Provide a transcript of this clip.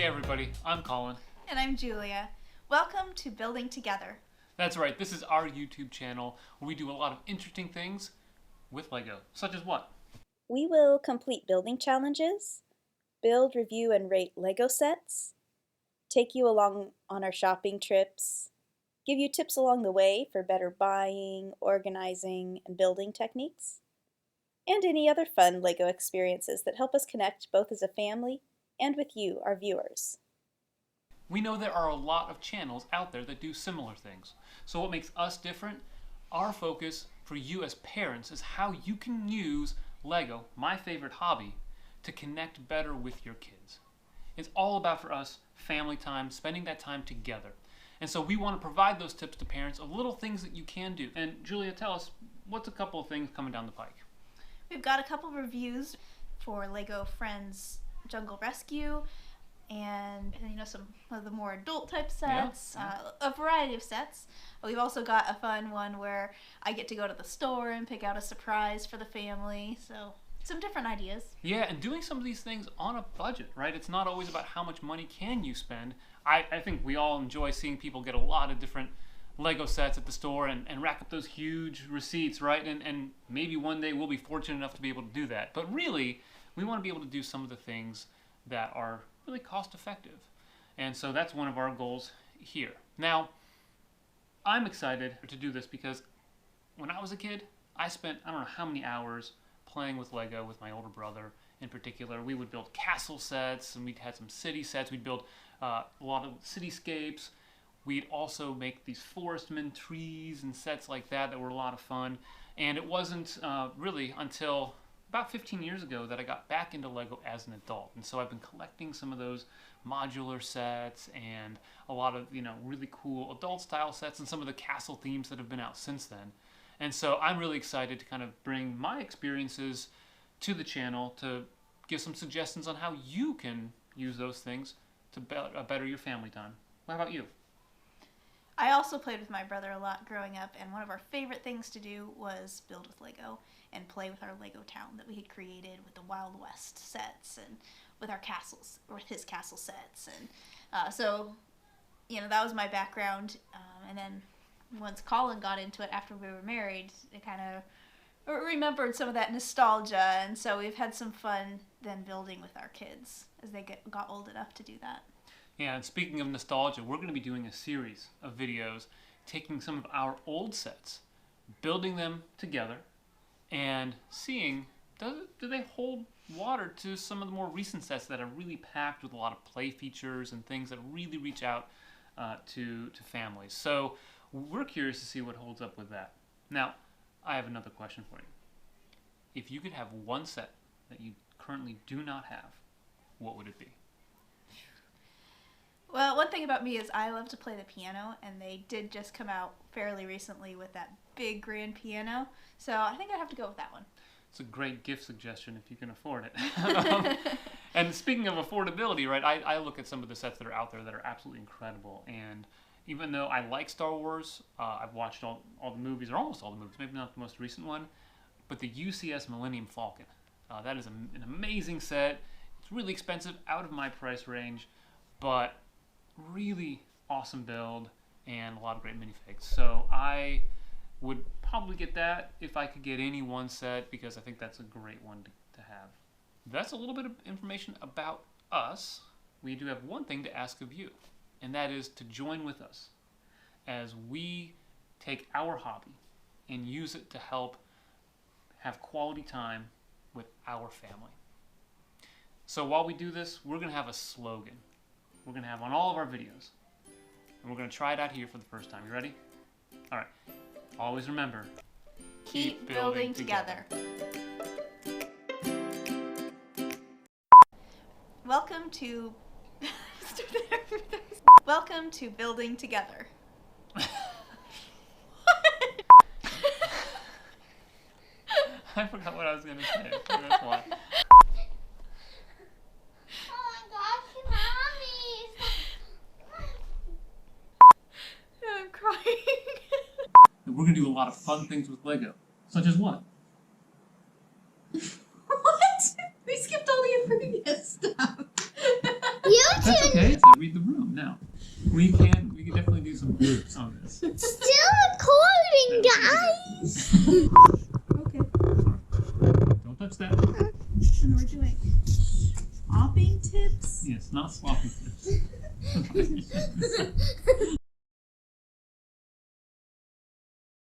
everybody, I'm Colin. And I'm Julia. Welcome to Building Together. That's right, this is our YouTube channel where we do a lot of interesting things with Lego, such as what? We will complete building challenges, build, review, and rate Lego sets, take you along on our shopping trips, give you tips along the way for better buying, organizing, and building techniques, and any other fun Lego experiences that help us connect both as a family and with you, our viewers. We know there are a lot of channels out there that do similar things. So what makes us different? Our focus for you as parents is how you can use Lego, my favorite hobby, to connect better with your kids. It's all about, for us, family time, spending that time together. And so we want to provide those tips to parents of little things that you can do. And Julia, tell us, what's a couple of things coming down the pike? We've got a couple reviews for Lego Friends Jungle Rescue and some of the more adult type sets, a variety of sets. We've also got a fun one where I get to go to the store and pick out a surprise for the family, so some different ideas. Yeah, and doing some of these things on a budget, right? It's not always about how much money can you spend. I think we all enjoy seeing people get a lot of different Lego sets at the store and rack up those huge receipts, right? And maybe one day we'll be fortunate enough to be able to do that. But really, we want to be able to do some of the things that are really cost effective. And so that's one of our goals here. Now, I'm excited to do this because when I was a kid, I spent I don't know how many hours playing with Lego with my older brother in particular. We would build castle sets and we'd had some city sets. We'd build a lot of cityscapes. We'd also make these forestmen trees and sets like that were a lot of fun. And it wasn't really until about 15 years ago that I got back into Lego as an adult. And so I've been collecting some of those modular sets and a lot of, really cool adult style sets and some of the castle themes that have been out since then. And so I'm really excited to kind of bring my experiences to the channel to give some suggestions on how you can use those things to better your family time. What about you? I also played with my brother a lot growing up, and one of our favorite things to do was build with Lego and play with our Lego town that we had created with the Wild West sets and with our castles, or with his castle sets. And so, that was my background. And then once Colin got into it after we were married, it kind of remembered some of that nostalgia. And so we've had some fun then building with our kids as they got old enough to do that. Yeah, and speaking of nostalgia, we're going to be doing a series of videos taking some of our old sets, building them together, and seeing do they hold water to some of the more recent sets that are really packed with a lot of play features and things that really reach out to families. So we're curious to see what holds up with that. Now, I have another question for you. If you could have one set that you currently do not have, what would it be? Well, one thing about me is I love to play the piano, and they did just come out fairly recently with that big grand piano. So I think I'd have to go with that one. It's a great gift suggestion if you can afford it. And speaking of affordability, right, I look at some of the sets that are out there that are absolutely incredible. And even though I like Star Wars, I've watched all the movies, or almost all the movies, maybe not the most recent one, but the UCS Millennium Falcon. That is an amazing set. It's really expensive, out of my price range, but really awesome build and a lot of great minifigs. So I would probably get that if I could get any one set, because I think that's a great one to have. That's a little bit of information about us. We do have one thing to ask of you, and that is to join with us as we take our hobby and use it to help have quality time with our family. So while we do this, we're going to have a slogan. We're going to have on all of our videos. And we're going to try it out here for the first time. You ready? All right. Always remember, keep building together. Welcome to Welcome to Building Together. I forgot what I was going to say. So that's why. We're going to do a lot of fun things with Lego. Such as what? What? We skipped all the previous stuff. You That's okay. So read the room now. We can definitely do some groups on this. Still recording, guys. Okay. Don't touch that. And we're doing hopping tips. Yes, not sloppy tips.